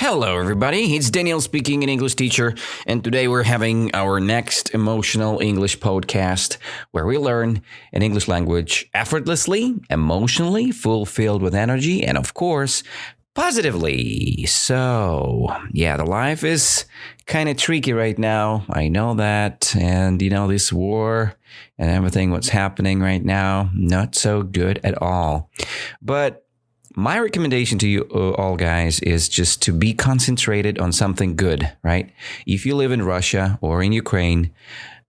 Hello, everybody. It's Daniel speaking, an English teacher, and today we're having our next emotional English podcast where we learn an English language effortlessly, emotionally, fulfilled with energy, and of course, positively. So, the life is kind of tricky right now. I know that. And, this war and everything, what's happening right now, not so good at all. But my recommendation to you all guys is just to be concentrated on something good, right? If you live in Russia or in Ukraine,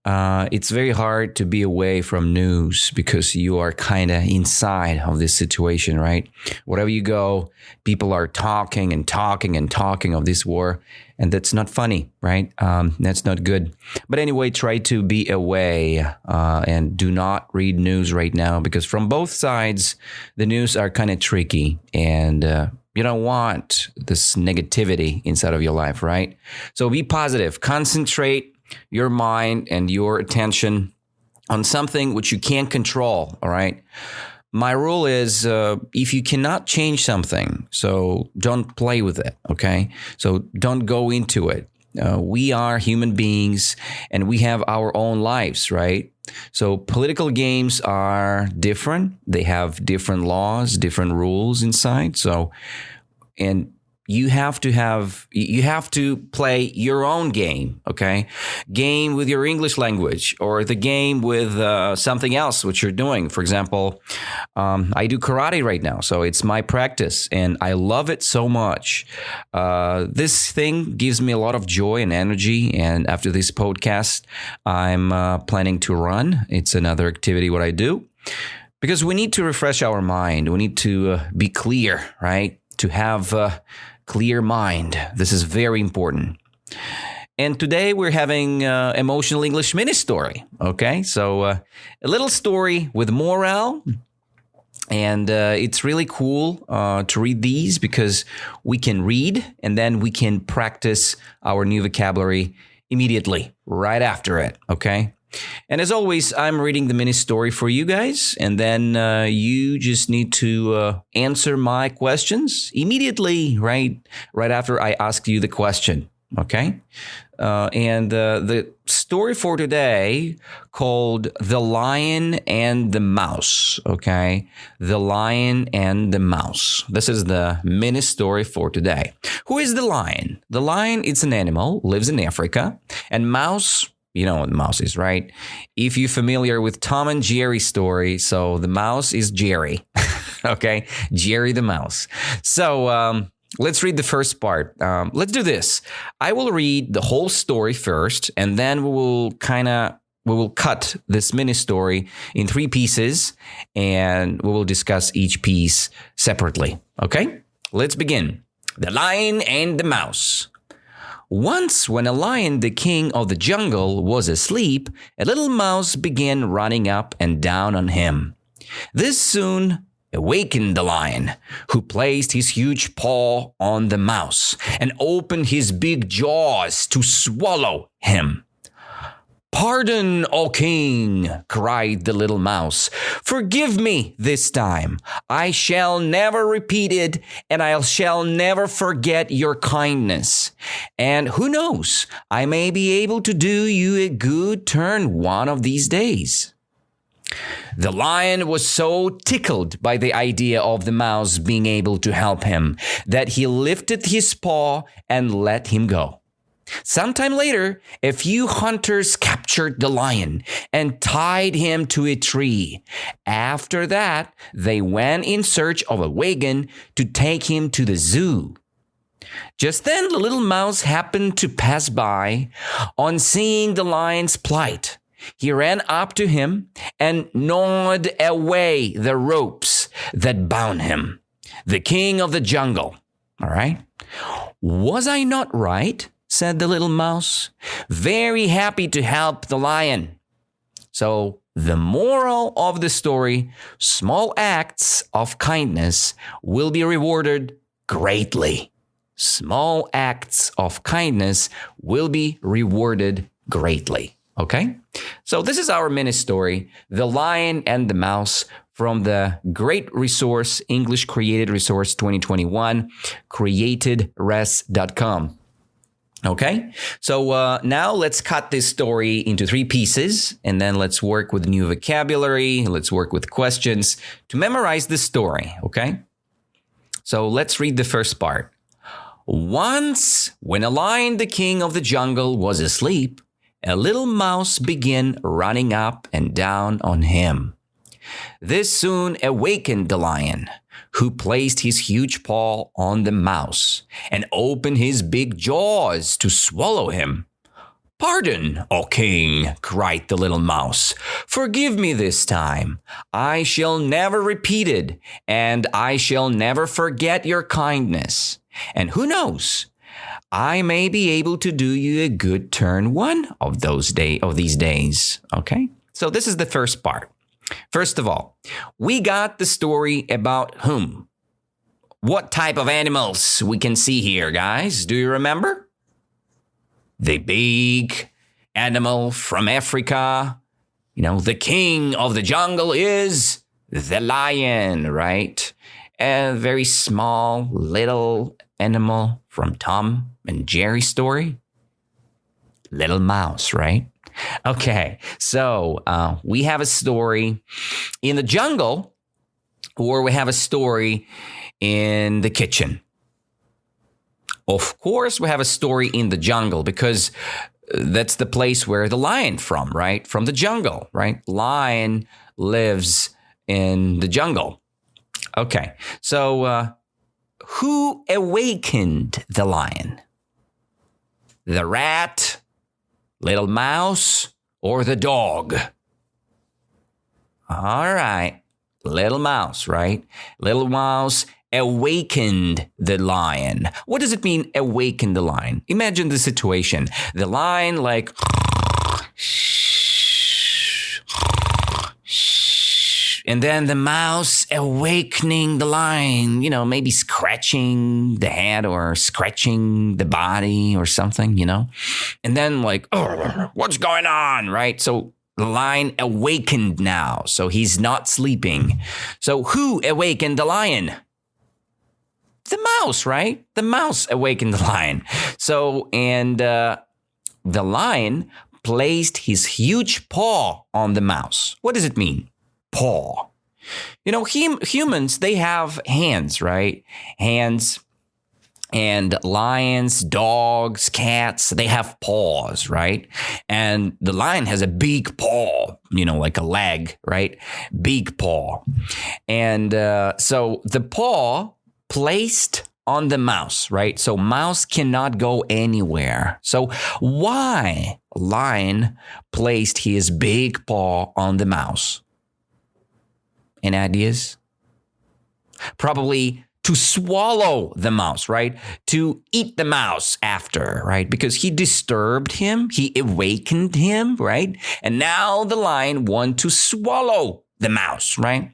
it's very hard to be away from news because you are kind of inside of this situation, right? Wherever you go, people are talking and talking and talking of this war, and that's not funny, right? That's not good. But anyway, try to be away and do not read news right now because from both sides, the news are kind of tricky and you don't want this negativity inside of your life, right? So be positive, concentrate your mind and your attention on something which you can't control, all right? My rule is if you cannot change something, so don't play with it, okay? So don't go into it. We are human beings and we have our own lives, right? So political games are different. They have different laws, different rules inside. And you have to play your own game, okay? Game with your English language or the game with something else which you're doing. For example, I do karate right now, so it's my practice and I love it so much. This thing gives me a lot of joy and energy, and after this podcast, I'm planning to run. It's another activity what I do because we need to refresh our mind. We need to be clear, right? To have clear mind. This is very important. And today we're having emotional English mini story. Okay, so a little story with morale. And it's really cool to read these because we can read and then we can practice our new vocabulary immediately, right after it. Okay. And as always, I'm reading the mini story for you guys, and then you just need to answer my questions immediately, right after I ask you the question, okay? And the story for today called The Lion and the Mouse, okay? The Lion and the Mouse. This is the mini story for today. Who is the lion? The lion, it's an animal, lives in Africa, and mouse, you know what the mouse is, right? If you're familiar with Tom and Jerry story, so the mouse is Jerry, okay? Jerry the mouse. So let's read the first part. Let's do this. I will read the whole story first, and then we will cut this mini story in 3 pieces, and we will discuss each piece separately, okay? Let's begin. The Lion and the Mouse. Once, when a lion, the king of the jungle, was asleep, a little mouse began running up and down on him. This soon awakened the lion, who placed his huge paw on the mouse and opened his big jaws to swallow him. "Pardon, O king," cried the little mouse. "Forgive me this time. I shall never repeat it, and I shall never forget your kindness. And who knows, I may be able to do you a good turn one of these days." The lion was so tickled by the idea of the mouse being able to help him that he lifted his paw and let him go. Sometime later, a few hunters captured the lion and tied him to a tree. After that, they went in search of a wagon to take him to the zoo. Just then, the little mouse happened to pass by. On seeing the lion's plight, he ran up to him and gnawed away the ropes that bound him. The king of the jungle. All right? "Was I not right?" said the little mouse. "Very happy to help the lion." So the moral of the story, small acts of kindness will be rewarded greatly. Small acts of kindness will be rewarded greatly. Okay? So this is our mini story, The Lion and the Mouse, from the great resource, English Created Resource 2021, createdres.com. Okay, so now let's cut this story into 3 pieces, and then let's work with new vocabulary. Let's work with questions to memorize the story, okay? So let's read the first part. Once, when a lion, the king of the jungle, was asleep, a little mouse began running up and down on him. This soon awakened the lion, who placed his huge paw on the mouse and opened his big jaws to swallow him. "Pardon, O king," cried the little mouse. "Forgive me this time. I shall never repeat it, and I shall never forget your kindness. And who knows, I may be able to do you a good turn one of these days." Okay, so this is the first part. First of all, we got the story about whom? What type of animals we can see here, guys? Do you remember? The big animal from Africa. The king of the jungle is the lion, right? A very small little animal from Tom and Jerry story. Little mouse, right? Okay, so we have a story in the jungle, or we have a story in the kitchen. Of course, we have a story in the jungle because that's the place where the lion from, right? From the jungle, right? Lion lives in the jungle. Okay, so who awakened the lion? The rat, little mouse, or the dog? All right, little mouse, right? Little mouse awakened the lion. What does it mean, awaken the lion? Imagine the situation. The lion and then the mouse awakening the lion, maybe scratching the head or scratching the body or something, And then what's going on, right? So the lion awakened now, so he's not sleeping. So who awakened the lion? The mouse, right? The mouse awakened the lion. So, and the lion placed his huge paw on the mouse. What does it mean? Paw. Humans, they have hands, right? Hands. And lions, dogs, cats, they have paws, right? And the lion has a big paw, like a leg, right? Big paw. And so the paw placed on the mouse, right? So mouse cannot go anywhere. So why lion placed his big paw on the mouse? Any ideas? Probably to swallow the mouse, right? To eat the mouse after, right? Because he disturbed him, he awakened him, right? And now the lion wants to swallow the mouse, right?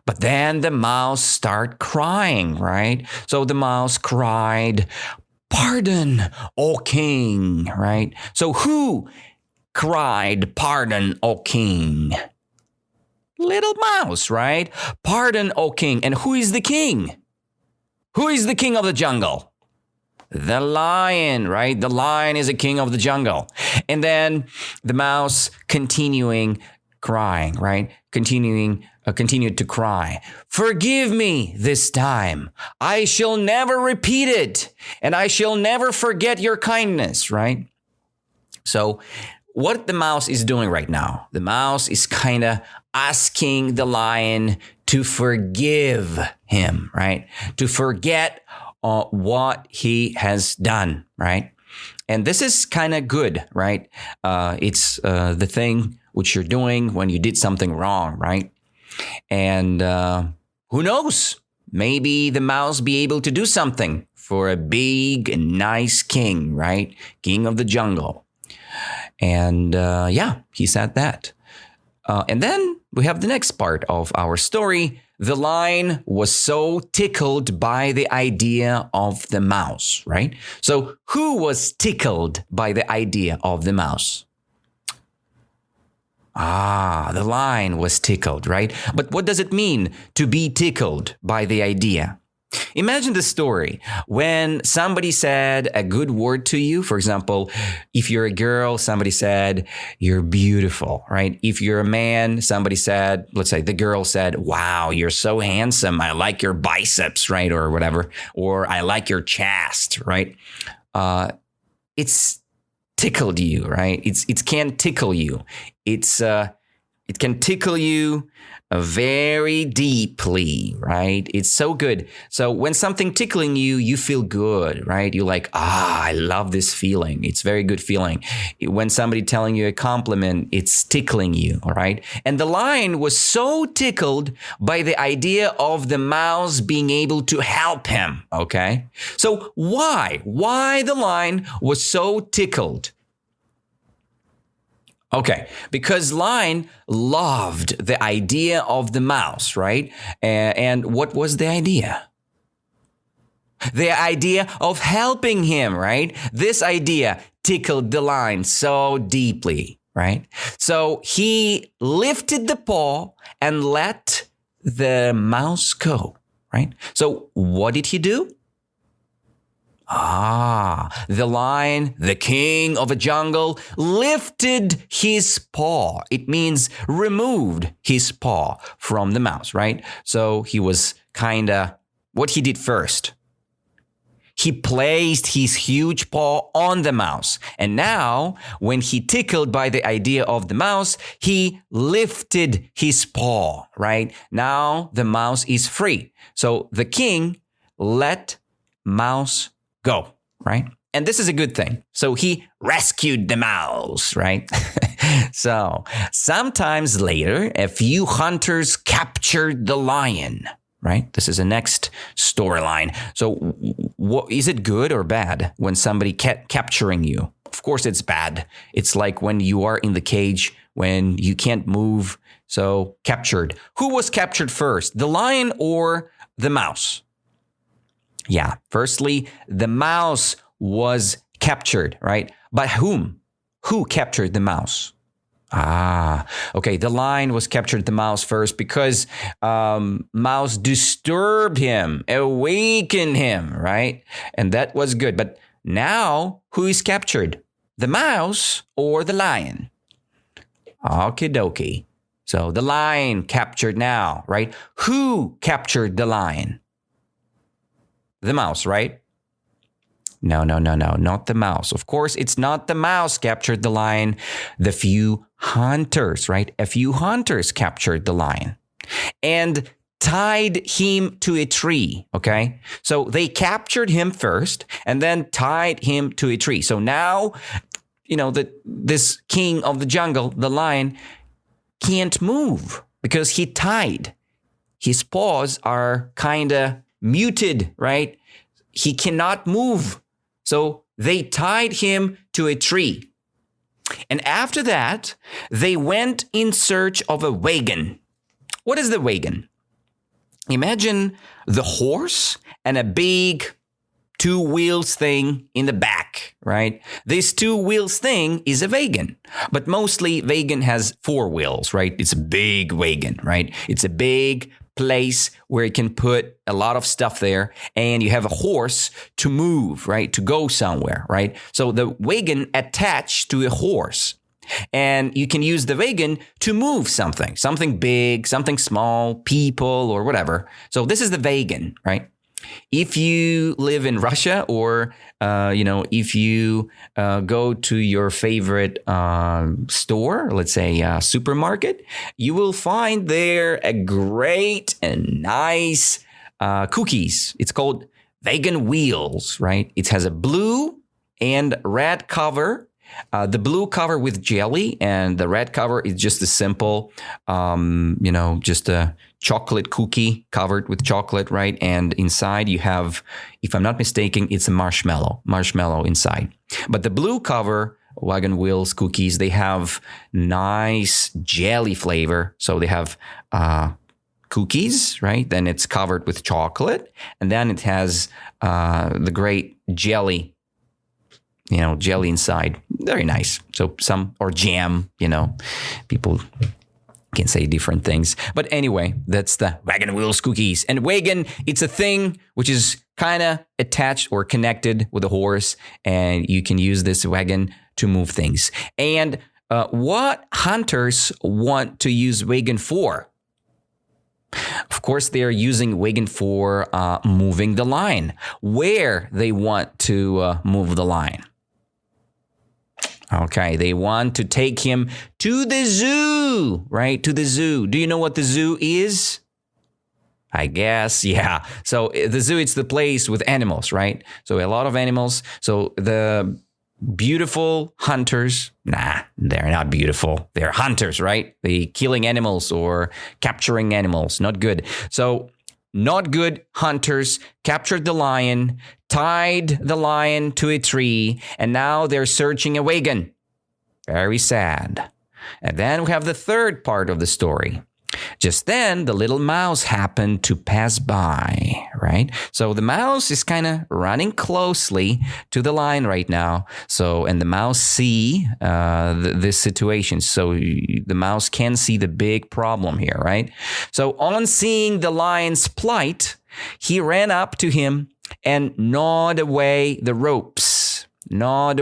But then the mouse started crying, right? So the mouse cried, "Pardon, O king," right? So who cried, "Pardon, O king"? Little mouse, right? "Pardon, O king." And who is the king? Who is the king of the jungle? The lion, right? The lion is a king of the jungle. And then the mouse continuing crying, right? Continued to cry. "Forgive me this time. I shall never repeat it, and I shall never forget your kindness," right? So what the mouse is doing right now, the mouse is kind of asking the lion to forgive him, right? To forget what he has done, right? And this is kind of good, right? It's the thing which you're doing when you did something wrong, right? And who knows? Maybe the mouse be able to do something for a big and nice king, right? King of the jungle. And he said that. And then we have the next part of our story. The lion was so tickled by the idea of the mouse, right? So who was tickled by the idea of the mouse? The lion was tickled, right? But what does it mean to be tickled by the idea? Imagine the story when somebody said a good word to you. For example, if you're a girl, somebody said, you're beautiful, right? If you're a man, somebody said, let's say the girl said, wow, you're so handsome. I like your biceps, right? Or whatever. Or I like your chest, right? It's tickled you, right? It can tickle you. It can tickle you very deeply, right? It's so good. So when something tickling you, you feel good, right? You're like, I love this feeling. It's a very good feeling. When somebody telling you a compliment, it's tickling you, all right? And the lion was so tickled by the idea of the mouse being able to help him, okay? So why? Why the lion was so tickled? Okay, because lion loved the idea of the mouse, right? And what was the idea? The idea of helping him, right? This idea tickled the lion so deeply, right? So he lifted the paw and let the mouse go, right? So what did he do? The lion, the king of a jungle, lifted his paw. It means removed his paw from the mouse, right? So he was what he did first. He placed his huge paw on the mouse. And now, when he tickled by the idea of the mouse, he lifted his paw, right? Now the mouse is free. So the king let mouse go, right? And this is a good thing. So he rescued the mouse, right? So sometimes later, a few hunters captured the lion, right? This is the next storyline. So is it good or bad when somebody capturing you? Of course it's bad. It's like when you are in the cage, when you can't move. So captured. Who was captured first, the lion or the mouse? Yeah, firstly, the mouse was captured, right? By whom? Who captured the mouse? Okay, the lion was captured the mouse first because mouse disturbed him, awakened him, right? And that was good. But now, who is captured? The mouse or the lion? Okie dokie. So the lion captured now, right? Who captured the lion? The mouse, right? No, not the mouse. Of course, it's not the mouse captured the lion. The few hunters, right? A few hunters captured the lion and tied him to a tree, okay? So they captured him first and then tied him to a tree. So now, this king of the jungle, the lion, can't move because he tied. His paws are kind of muted, right? He cannot move. So they tied him to a tree. And after that, they went in search of a wagon. What is the wagon? Imagine the horse and a big 2 wheels thing in the back, right? This 2 wheels thing is a wagon, but mostly wagon has 4 wheels, right? It's a big wagon, right? It's a big place where you can put a lot of stuff there and you have a horse to move, right? To go somewhere, right? So the wagon attached to a horse and you can use the wagon to move something big, something small, people or whatever. So this is the wagon, right? If you live in Russia or, if you go to your favorite store, let's say a supermarket, you will find there a great and nice cookies. It's called vegan wheels, right? It has a blue and red cover. The blue cover with jelly and the red cover is just a simple, just a chocolate cookie covered with chocolate, right? And inside you have, if I'm not mistaken, it's a marshmallow inside. But the blue cover, Wagon Wheels cookies, they have nice jelly flavor. So they have cookies, right? Then it's covered with chocolate. And then it has the great jelly jelly inside. Very nice. So or jam, people can say different things. But anyway, that's the wagon wheels cookies. And wagon, it's a thing which is kind of attached or connected with a horse. And you can use this wagon to move things. And what hunters want to use wagon for? Of course, they are using wagon for moving the lion. Where they want to move the lion? Okay, they want to take him to the zoo, right? To the zoo. Do you know what the zoo is? I guess, yeah. So the zoo, it's the place with animals, right? So a lot of animals. So the beautiful hunters, they're not beautiful. They're hunters, right? They killing animals or capturing animals. Not good. So not good hunters captured the lion, tied the lion to a tree, and now they're searching a wagon. Very sad. And then we have the third part of the story. Just then, the little mouse happened to pass by, right? So the mouse is kind of running closely to the lion right now. And the mouse see this situation. So the mouse can see the big problem here, right? So on seeing the lion's plight, he ran up to him and gnawed away the ropes that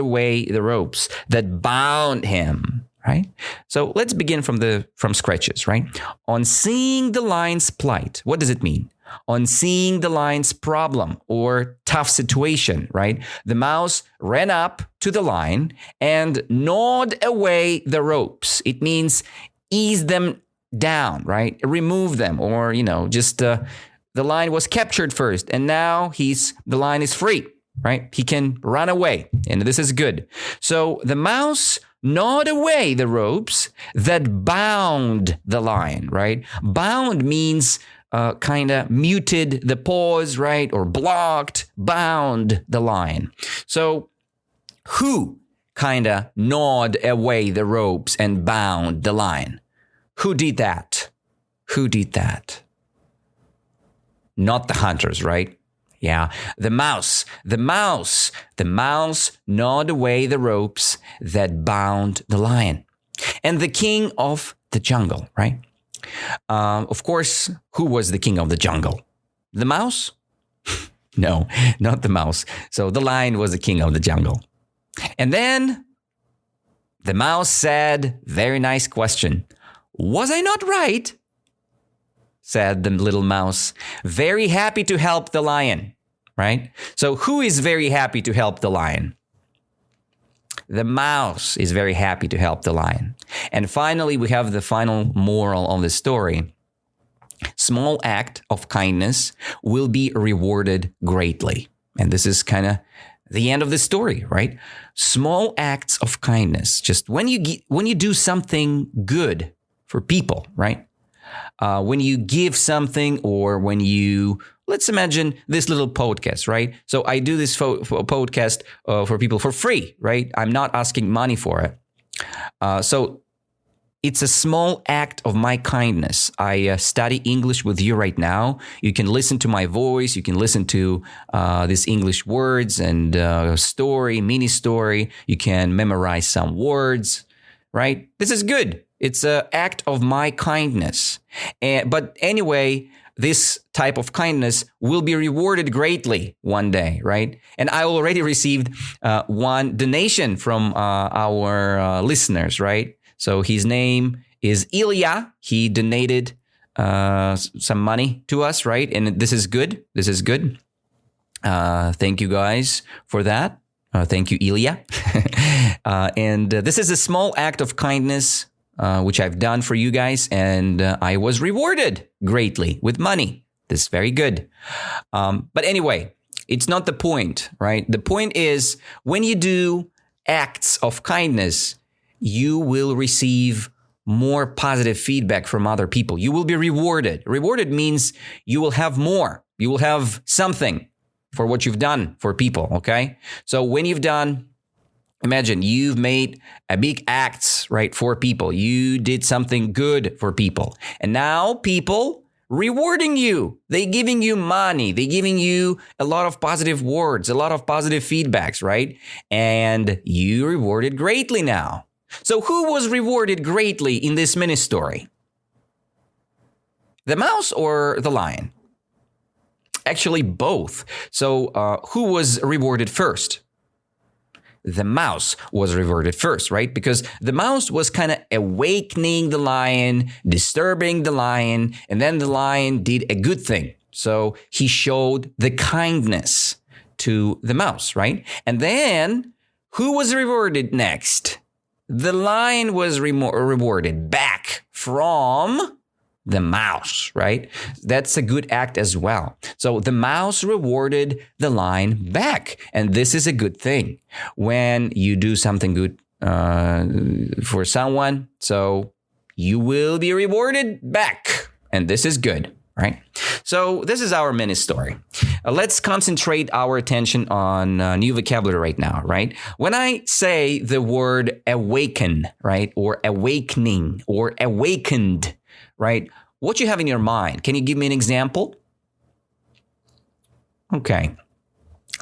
bound him. Right? So let's begin from scratches, right? On seeing the lion's plight, what does it mean? On seeing the lion's problem or tough situation, right? The mouse ran up to the lion and gnawed away the ropes. It means ease them down, right? Remove them, or just the lion was captured first, and now the lion is free, right? He can run away, and this is good. So the mouse gnawed away the ropes that bound the lion, right? Bound means kind of muted the paws, right? Or blocked, bound the lion. So who kind of gnawed away the ropes and bound the lion? Who did that? Not the hunters, right? Yeah, the mouse gnawed away the ropes that bound the lion. And the king of the jungle, right? Of course, who was the king of the jungle? The mouse? No, not the mouse. So the lion was the king of the jungle. And then the mouse said, very nice question. Was I not right? Said the little mouse, very happy to help the lion, right? So who is very happy to help the lion? The mouse is very happy to help the lion. And finally, we have the final moral of the story. Small act of kindness will be rewarded greatly. And this is kind of the end of the story, right? Small acts of kindness. Just when you do something good for people, right? When you give something, or when let's imagine this little podcast, right? So I do this podcast for people for free, right? I'm not asking money for it. So it's a small act of my kindness. I study English with you right now. You can listen to my voice. You can listen to these English words and mini story. You can memorize some words, right? This is good. It's an act of my kindness. But anyway, this type of kindness will be rewarded greatly one day, right? And I already received one donation from our listeners, right? So his name is Ilya. He donated some money to us, right? And this is good. Thank you guys for that. Thank you, Ilya. And this is a small act of kindness which I've done for you guys, and I was rewarded greatly with money. This is very good. But anyway, it's not the point, right? The point is, when you do acts of kindness, you will receive more positive feedback from other people. You will be rewarded. Rewarded means you will have more. You will have something for what you've done for people, okay? So when imagine you've made a big acts, right, for people. You did something good for people. And now people rewarding you. They giving you money. They giving you a lot of positive words, a lot of positive feedbacks, right? And you rewarded greatly now. So who was rewarded greatly in this mini story? The mouse or the lion? Actually, both. So who was rewarded first? The mouse was rewarded first, right? Because the mouse was kind of awakening the lion, disturbing the lion, and then the lion did a good thing. So he showed the kindness to the mouse, right? And then who was rewarded next? The lion was rewarded back from the mouse, right? That's a good act as well. So the mouse rewarded the lion back. And this is a good thing when you do something good for someone. So you will be rewarded back. And this is good, right? So this is our mini story. Let's concentrate our attention on new vocabulary right now, right? When I say the word awaken, right? Or awakening or awakened, right? What you have in your mind? Can you give me an example? Okay.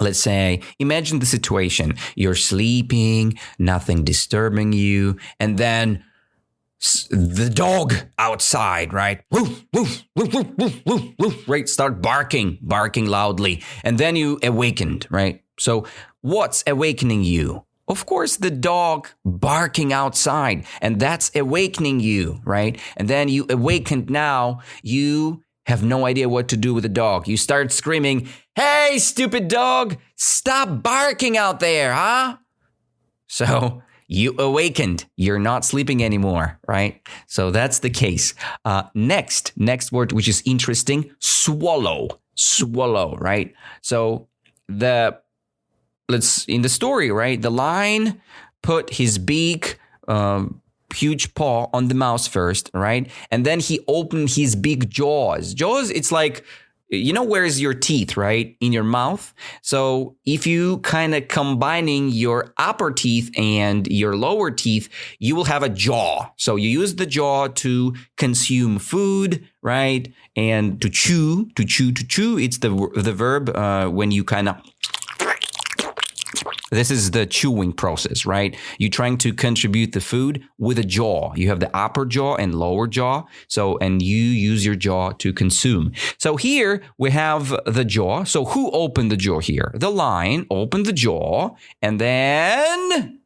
Let's say, imagine the situation. You're sleeping, nothing disturbing you, and then the dog outside, right? Woof, woof, woof, woof, woof, woof, woof, right? Start barking loudly, and then you awakened, right? So what's awakening you? Of course, the dog barking outside, and that's awakening you, right? And then you awakened now, you have no idea what to do with the dog. You start screaming, "Hey, stupid dog, stop barking out there, huh?" So you awakened. You're not sleeping anymore, right? So that's the case. Next word, which is interesting, swallow, right? So in the story, right? The lion put his big, huge paw on the mouse first, right? And then he opened his big jaws. Jaws, it's like, where's your teeth, right? In your mouth. So if you kind of combining your upper teeth and your lower teeth, you will have a jaw. So you use the jaw to consume food, right? And to chew. It's the verb when you kind of... This is the chewing process, right? You're trying to contribute the food with a jaw. You have the upper jaw and lower jaw. And you use your jaw to consume. So here we have the jaw. So who opened the jaw here? The lion opened the jaw and then...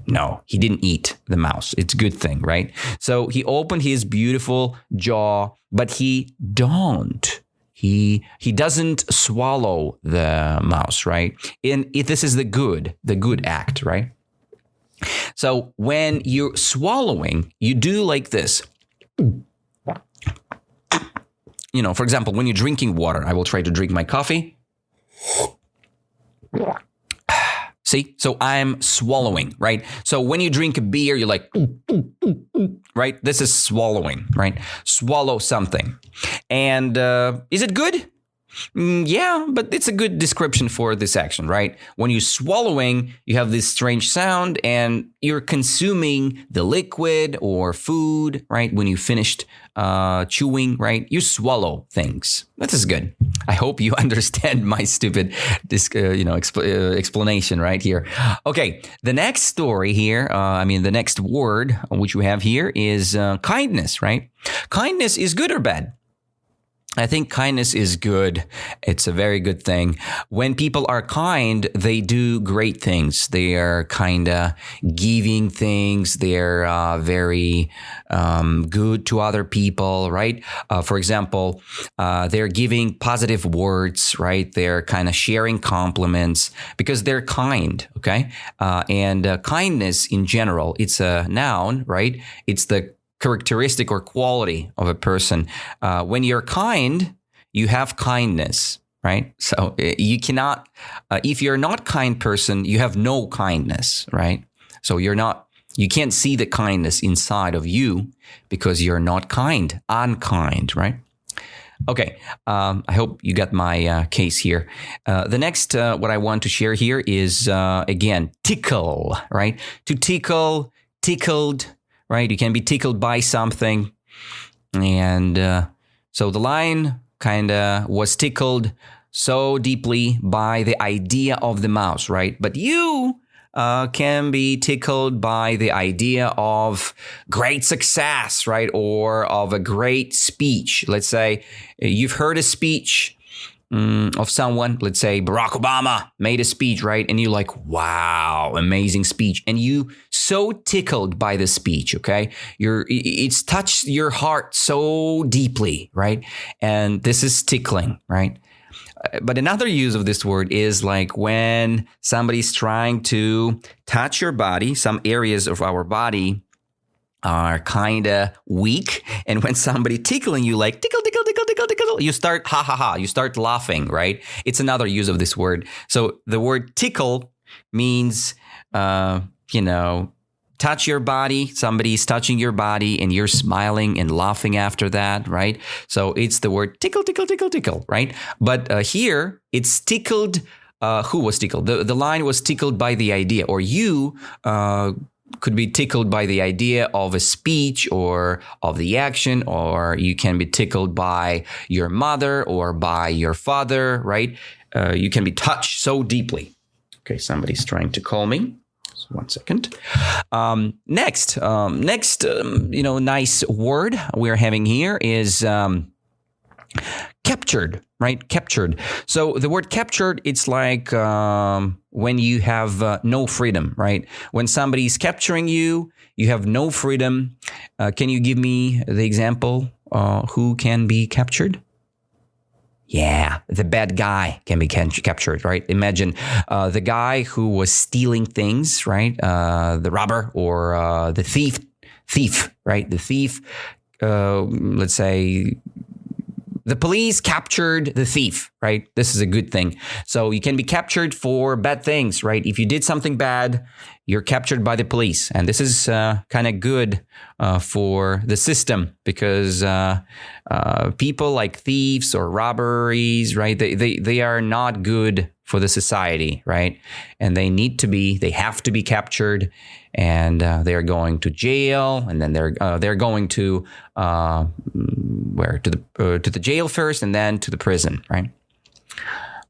No, he didn't eat the mouse. It's a good thing, right? So he opened his beautiful jaw, but he don't. He doesn't swallow the mouse, right? And this is the good act, right? So when you're swallowing, you do like this. For example, when you're drinking water, I will try to drink my coffee. See? So I'm swallowing, right? So when you drink a beer, you're like, right? This is swallowing, right? Swallow something. And is it good? Yeah, but it's a good description for this action, right? When you're swallowing, you have this strange sound and you're consuming the liquid or food, right? When you finished chewing, right? You swallow things. That is good. I hope you understand my stupid explanation right here. Okay, the next story here, the next word which we have here is kindness, right? Kindness is good or bad? I think kindness is good. It's a very good thing. When people are kind, they do great things. They are kind of giving things. They're very good to other people, right? For example, they're giving positive words, right? They're kind of sharing compliments because they're kind, okay? And kindness in general, it's a noun, right? It's the characteristic or quality of a person. When you're kind, you have kindness, right? So you cannot, if you're not kind person, you have no kindness, right? So you can't see the kindness inside of you because you're not kind, unkind, right? Okay, I hope you got my case here. The next, what I want to share here is, again, tickle, right? To tickle, tickled, right? You can be tickled by something. And so the lion kind of was tickled so deeply by the idea of the mouse, right? But you can be tickled by the idea of great success, right? Or of a great speech. Let's say you've heard a speech of someone, let's say Barack Obama made a speech, right? And you're like, wow, amazing speech. And you so tickled by the speech, okay? It's touched your heart so deeply, right? And this is tickling, right? But another use of this word is like when somebody's trying to touch your body, some areas of our body are kind of weak. And when somebody tickling you, like tickle, tickle, tickle, tickle, tickle, you start ha, ha, ha. You start laughing, right? It's another use of this word. So the word tickle means, touch your body. Somebody's touching your body and you're smiling and laughing after that, right? So it's the word tickle, tickle, tickle, tickle, right? But here it's tickled. Who was tickled? The lion was tickled by the idea, or you could be tickled by the idea of a speech or of the action, or you can be tickled by your mother or by your father, right? You can be touched so deeply. Okay, somebody's trying to call me. So 1 second. Next, nice word we're having here is captured, right? Captured. So the word captured, it's like when you have no freedom, right? When somebody's capturing you, you have no freedom. Can you give me the example? Who can be captured? Yeah, the bad guy can be captured, right? Imagine the guy who was stealing things, right? The robber or the thief, right? The thief, let's say the police captured the thief, right? This is a good thing. So you can be captured for bad things, right? If you did something bad, you're captured by the police. And this is kind of good for the system because people like thieves or robberies, right? They are not good for the society, right? And they have to be captured, and they are going to jail, and then they're going to where to the jail first, and then to the prison, right?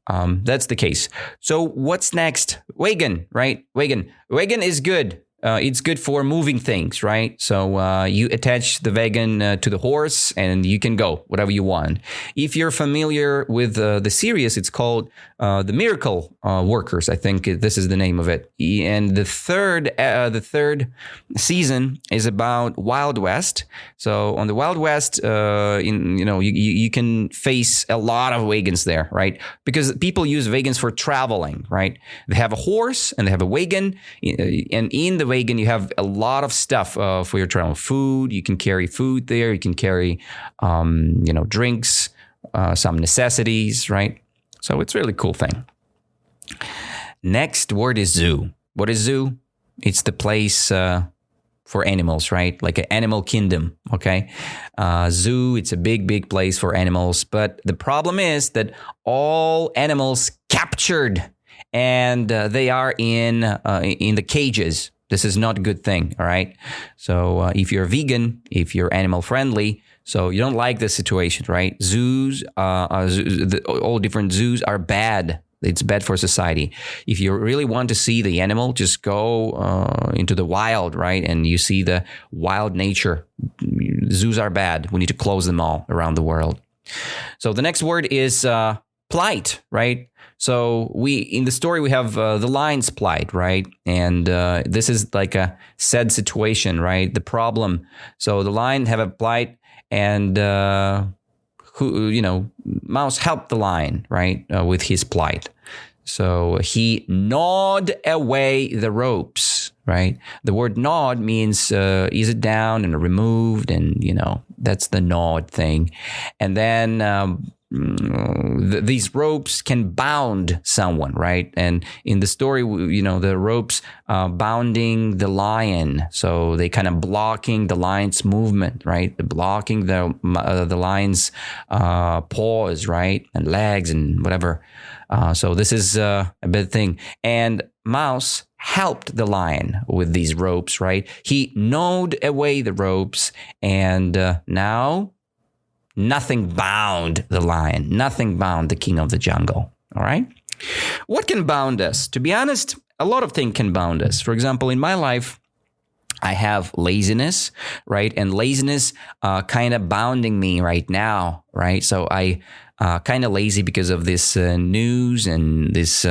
That's the case. So what's next? Wagon, right? Wagon is good. It's good for moving things, right? So you attach the wagon to the horse and you can go whatever you want. If you're familiar with the series, it's called The Miracle Workers. I think this is the name of it. And the third season is about Wild West. So on the Wild West, you can face a lot of wagons there, right? Because people use wagons for traveling, right? They have a horse and they have a wagon, and in the wagon you have a lot of stuff for your travel. Food, you can carry food there. You can carry, drinks, some necessities, right? So it's a really cool thing. Next word is zoo. What is zoo? It's the place for animals, right? Like an animal kingdom, okay? Zoo, it's a big, big place for animals. But the problem is that all animals captured and they are in the cages. This is not a good thing, all right? So if you're vegan, if you're animal friendly, so you don't like this situation, right? All different zoos are bad. It's bad for society. If you really want to see the animal, just go into the wild, right? And you see the wild nature. Zoos are bad. We need to close them all around the world. So the next word is plight, right? So in the story, we have the lion's plight, right? And this is like a sad situation, right? The problem. So the lion have a plight, and Mouse helped the lion, right, with his plight. So he gnawed away the ropes, right? The word gnawed means ease it down and removed, and that's the gnawed thing. And then these ropes can bound someone, right? And in the story, the ropes bounding the lion, so they kind of blocking the lion's movement, right? They're blocking the lion's paws, right, and legs and whatever. So this is a bad thing. And Mouse helped the lion with these ropes, right? He gnawed away the ropes, and now Nothing bound the lion. Nothing bound the king of the jungle. All right? What can bound us? To be honest, a lot of things can bound us. For example, in my life, I have laziness, right? And laziness kind of bounding me right now, right? So I kind of lazy because of this news and this,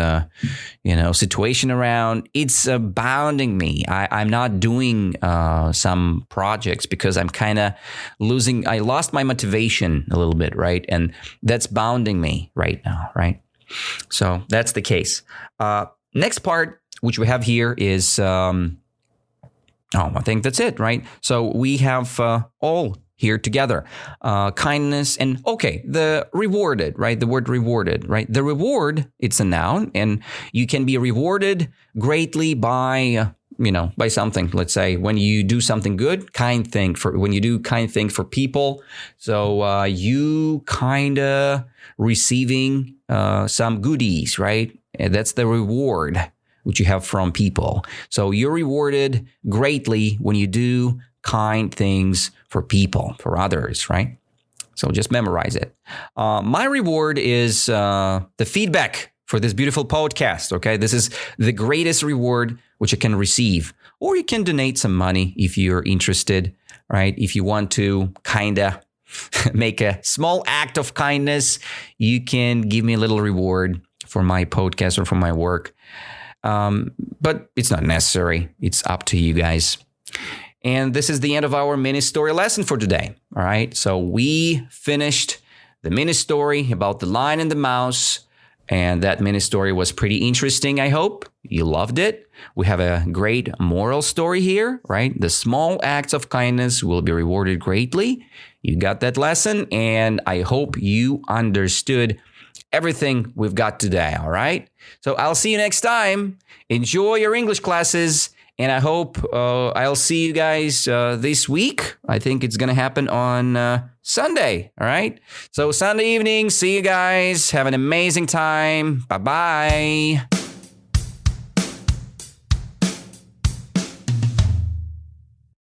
situation around. It's bounding me. I'm not doing some projects because I'm kind of losing. I lost my motivation a little bit, right? And that's bounding me right now, right? So that's the case. Next part, which we have here is, I think that's it, right? So we have all here together. Kindness and, the rewarded, right? The word rewarded, right? The reward, it's a noun, and you can be rewarded greatly by, by something. Let's say when you do something good, when you do kind thing for people. So you kind of receiving some goodies, right? And that's the reward which you have from people. So you're rewarded greatly when you do kind things for people, for others, right? So just memorize it. My reward is the feedback for this beautiful podcast, okay? This is the greatest reward which you can receive. Or you can donate some money if you're interested, right? If you want to kind of make a small act of kindness, you can give me a little reward for my podcast or for my work. But it's not necessary. It's up to you guys. And this is the end of our mini story lesson for today. All right. So we finished the mini story about the lion and the mouse. And that mini story was pretty interesting. I hope you loved it. We have a great moral story here, right? The small acts of kindness will be rewarded greatly. You got that lesson. And I hope you understood everything we've got today, all right? So I'll see you next time. Enjoy your English classes, and I hope I'll see you guys this week. I think it's going to happen on Sunday, all right? So Sunday evening, see you guys. Have an amazing time. Bye-bye.